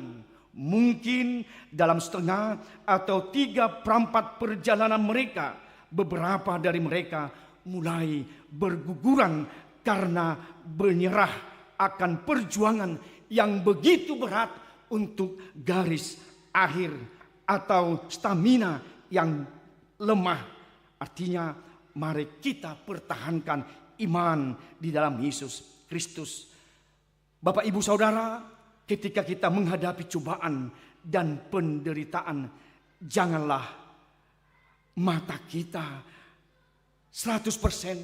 Mungkin dalam setengah atau 3/4 perjalanan mereka, beberapa dari mereka mulai berguguran karena menyerah akan perjuangan yang begitu berat untuk garis akhir, atau stamina yang lemah. Artinya mari kita pertahankan iman di dalam Yesus Kristus. Bapak, Ibu, Saudara, ketika kita menghadapi cobaan dan penderitaan, janganlah mata kita 100%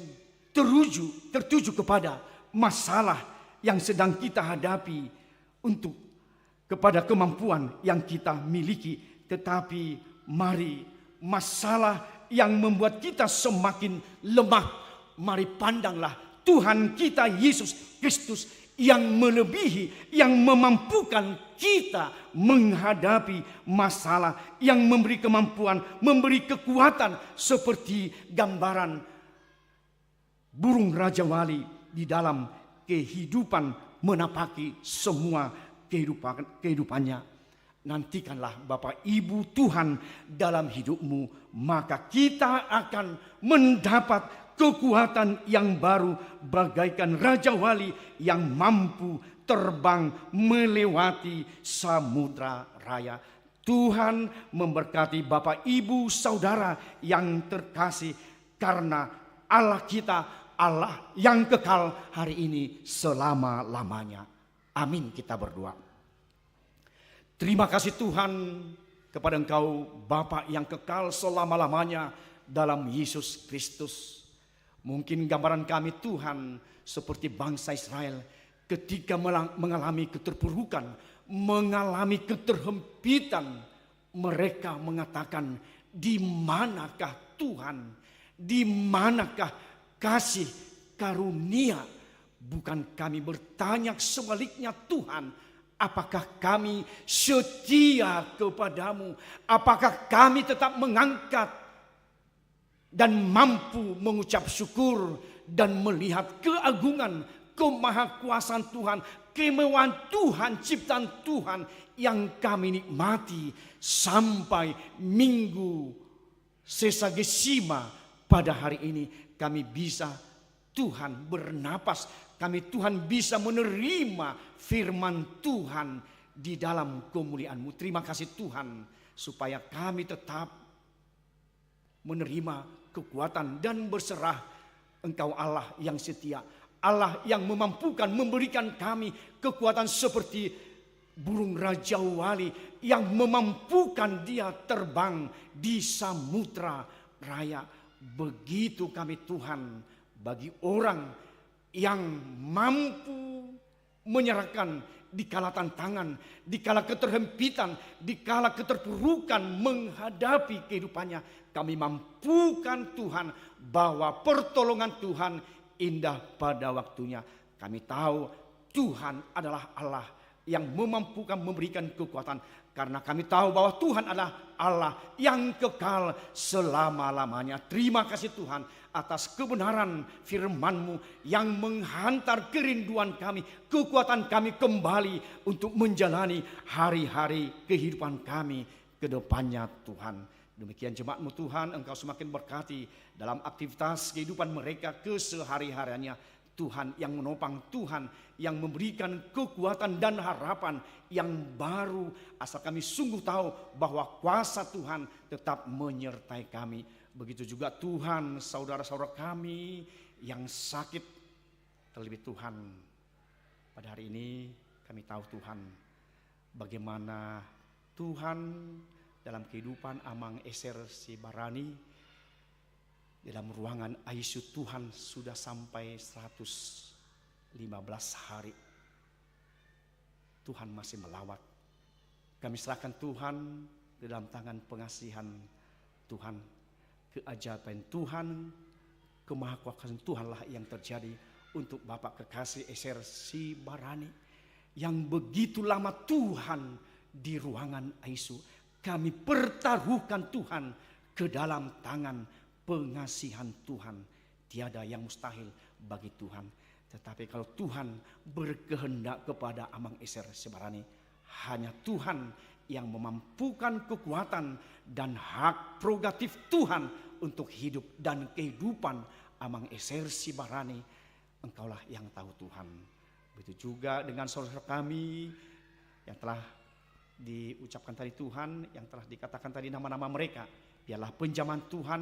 tertuju kepada masalah yang sedang kita hadapi, untuk kepada kemampuan yang kita miliki. Tetapi mari masalah yang membuat kita semakin lemah, mari pandanglah Tuhan kita Yesus Kristus yang melebihi, yang memampukan kita menghadapi masalah, yang memberi kemampuan, memberi kekuatan, seperti gambaran burung Raja Wali di dalam kehidupan menapaki semua kehidupannya. Nantikanlah Bapak, Ibu, Tuhan dalam hidupmu, maka kita akan mendapat kekuatan yang baru bagaikan Raja Wali yang mampu terbang melewati samudra raya. Tuhan memberkati Bapak, Ibu, Saudara yang terkasih, karena Allah kita Allah yang kekal hari ini selama-lamanya. Amin, kita berdoa. Terima kasih Tuhan kepada Engkau Bapa yang kekal selama-lamanya dalam Yesus Kristus. Mungkin gambaran kami Tuhan seperti bangsa Israel ketika mengalami keterpurukan, mengalami keterhempitan, mereka mengatakan, di manakah Tuhan? Di manakah kasih karunia? Bukan kami bertanya sebaliknya Tuhan, apakah kami setia kepadamu? Apakah kami tetap mengangkat dan mampu mengucap syukur dan melihat keagungan, kemahakuasaan Tuhan, kemewahan Tuhan, ciptaan Tuhan yang kami nikmati sampai minggu Sesagesima pada hari ini kami bisa Tuhan bernapas, kami Tuhan bisa menerima firman Tuhan di dalam kemuliaan-Mu. Terima kasih Tuhan supaya kami tetap menerima kekuatan dan berserah. Engkau Allah yang setia, Allah yang memampukan memberikan kami kekuatan seperti burung Raja Wali yang memampukan dia terbang di samudra raya. Begitu kami Tuhan bagi orang yang mampu menyerahkan di kala tantangan, di kala keterhempitan, di kala keterpurukan menghadapi kehidupannya. Kami mampukan Tuhan bahwa pertolongan Tuhan indah pada waktunya. Kami tahu Tuhan adalah Allah yang memampukan memberikan kekuatan. Karena kami tahu bahwa Tuhan adalah Allah yang kekal selama-lamanya. Terima kasih Tuhan atas kebenaran firman-Mu yang menghantar kerinduan kami, kekuatan kami kembali untuk menjalani hari-hari kehidupan kami ke depannya Tuhan. Demikian jemaat-Mu Tuhan, Engkau semakin berkati dalam aktivitas kehidupan mereka kesehari-hariannya. Tuhan yang menopang, Tuhan yang memberikan kekuatan dan harapan yang baru. Asal kami sungguh tahu bahwa kuasa Tuhan tetap menyertai kami. Begitu juga Tuhan saudara-saudara kami yang sakit. Terlebih Tuhan pada hari ini kami tahu Tuhan bagaimana Tuhan dalam kehidupan Amang Eser Sibarani. Dalam ruangan ICU Tuhan sudah sampai 115 hari. Tuhan masih melawat. Kami serahkan Tuhan di dalam tangan pengasihan Tuhan. Keajaiban Tuhan, kemahakuasaan Tuhanlah yang terjadi untuk Bapak kekasih Eser Sibarani. Yang begitu lama Tuhan di ruangan ICU. Kami pertaruhkan Tuhan ke dalam tangan pengasihan Tuhan. Tiada yang mustahil bagi Tuhan. Tetapi kalau Tuhan berkehendak kepada Amang Eser Sibarani, hanya Tuhan yang memampukan kekuatan dan hak prerogatif Tuhan untuk hidup dan kehidupan Amang Eser Sibarani. Engkaulah yang tahu Tuhan. Begitu juga dengan saudara kami yang telah diucapkan tadi Tuhan, yang telah dikatakan tadi nama-nama mereka. Biarlah penjaman Tuhan,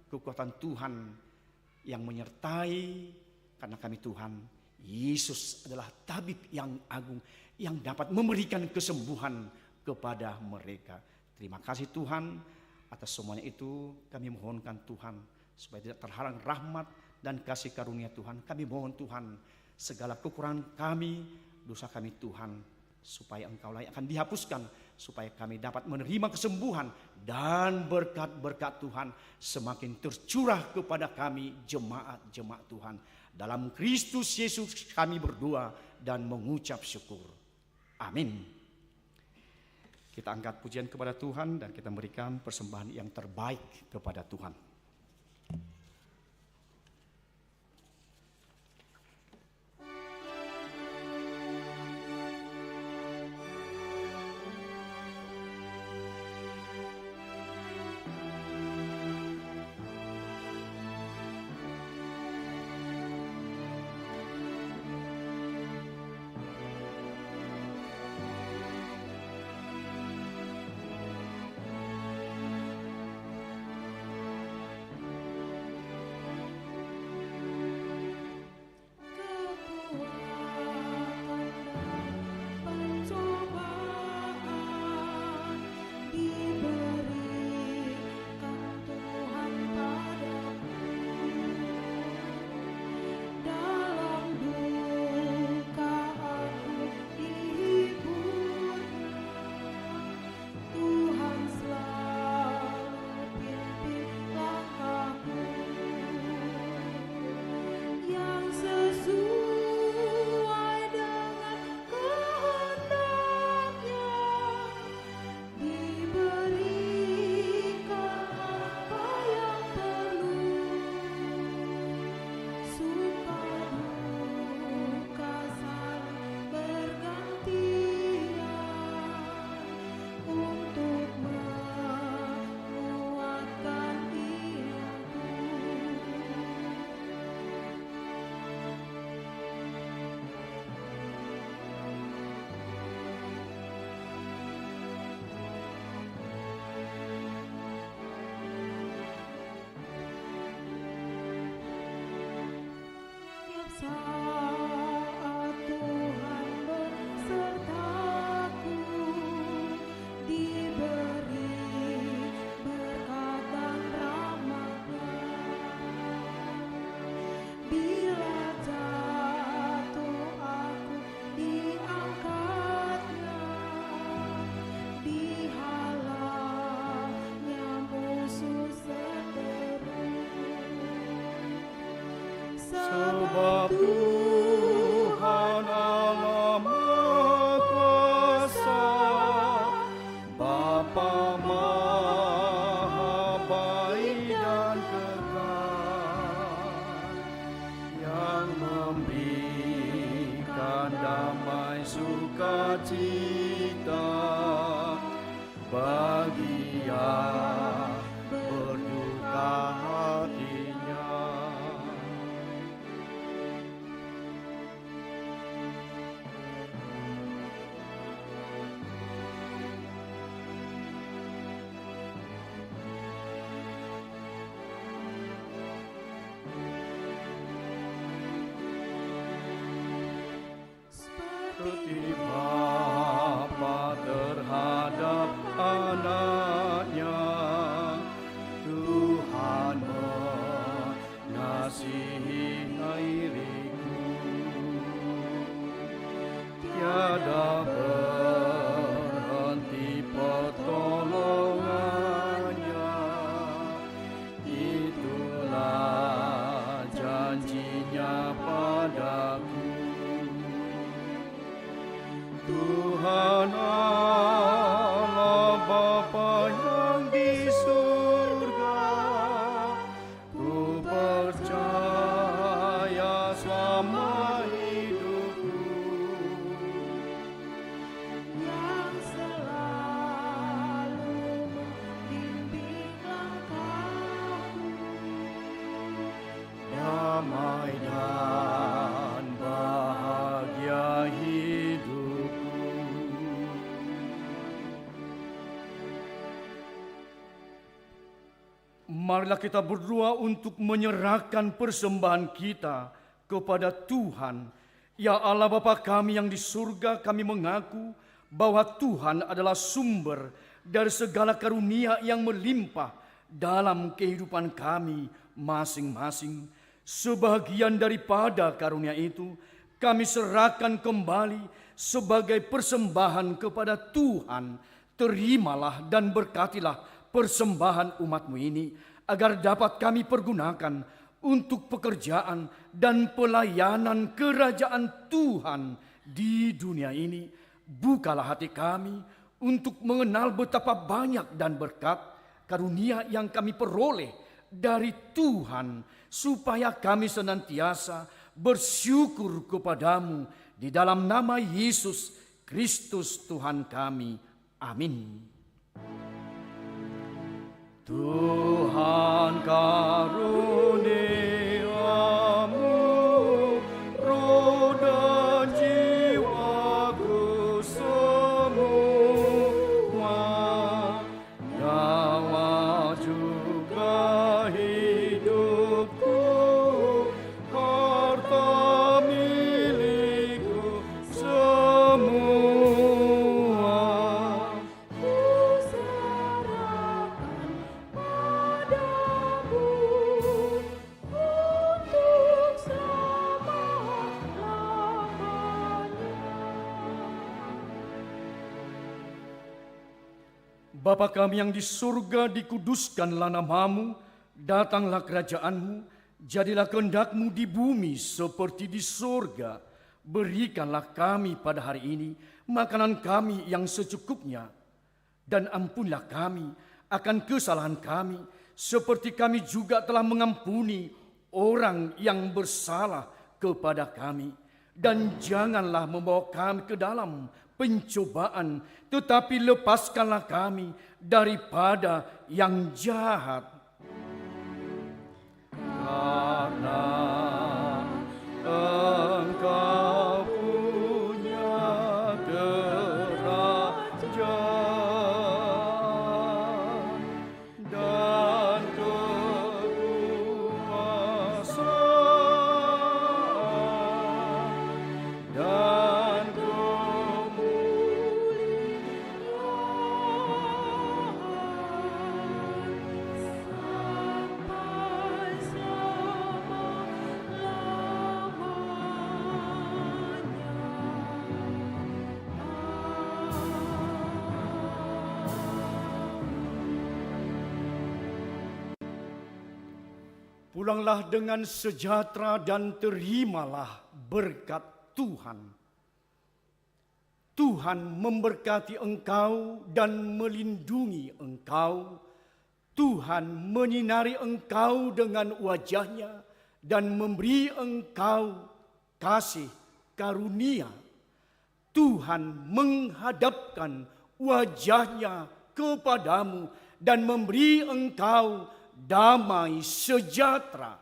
kekuatan Tuhan yang menyertai, karena kami Tuhan, Yesus adalah tabib yang agung yang dapat memberikan kesembuhan kepada mereka. Terima kasih Tuhan atas semuanya itu. Kami mohonkan Tuhan supaya tidak terhalang rahmat dan kasih karunia Tuhan. Kami mohon Tuhan segala kekurangan kami, dosa kami Tuhan, supaya Engkaulah yang akan dihapuskan, supaya kami dapat menerima kesembuhan dan berkat-berkat Tuhan semakin tercurah kepada kami jemaat-jemaat Tuhan. Dalam Kristus Yesus kami berdoa dan mengucap syukur. Amin. Kita angkat pujian kepada Tuhan dan kita memberikan persembahan yang terbaik kepada Tuhan. Saat Tuhan bersertaku, diberi berkat dan rahmat-Nya. Bila jatuh aku diangkat-Nya, dihalangnya musuh seteru. Sebab Tuhan Allah Maha Kuasa, Bapa Maha baik dan kekal, yang memberikan damai sukacita bagi yang berduka hatinya. Seperti Bapa terhadap anaknya, Tuhan mengasihi diriku. Tiada berhenti pertolongannya, itulah janjinya padaku. Tuhan Allah Bapa yang di surga, ku percaya selama hidupku, yang selalu membimbing langkahku. damai dan bahagia hidupku. Marilah kita berdoa untuk menyerahkan persembahan kita kepada Tuhan. Ya Allah Bapa kami yang di surga, kami mengaku bahwa Tuhan adalah sumber dari segala karunia yang melimpah dalam kehidupan kami masing-masing. Sebagian daripada karunia itu kami serahkan kembali sebagai persembahan kepada Tuhan. Terimalah dan berkatilah persembahan umat-Mu ini, agar dapat kami pergunakan untuk pekerjaan dan pelayanan kerajaan Tuhan di dunia ini. Bukalah hati kami untuk mengenal betapa banyak dan berkat karunia yang kami peroleh dari Tuhan, supaya kami senantiasa bersyukur kepadamu di dalam nama Yesus Kristus Tuhan kami. Amin. Tuhan karuniamu, roh dan jiwaku semua, nyawa juga hidupku, harta milikku semua. Bapa kami yang di surga, dikuduskanlah nama-Mu, datanglah kerajaan-Mu, jadilah kehendak-Mu di bumi seperti di surga. Berikanlah kami pada hari ini makanan kami yang secukupnya, dan ampunilah kami akan kesalahan kami, seperti kami juga telah mengampuni orang yang bersalah kepada kami. Dan janganlah membawa kami ke dalam pencobaan, tetapi lepaskanlah kami daripada yang jahat. Karena Engkau punya kerajaan dan kekuasaan Pulanglah dengan sejahtera dan terimalah berkat Tuhan. Tuhan memberkati engkau dan melindungi engkau. Tuhan menyinari engkau dengan wajah-Nya dan memberi engkau kasih karunia. Tuhan menghadapkan wajah-Nya kepadamu dan memberi engkau damai sejahtera.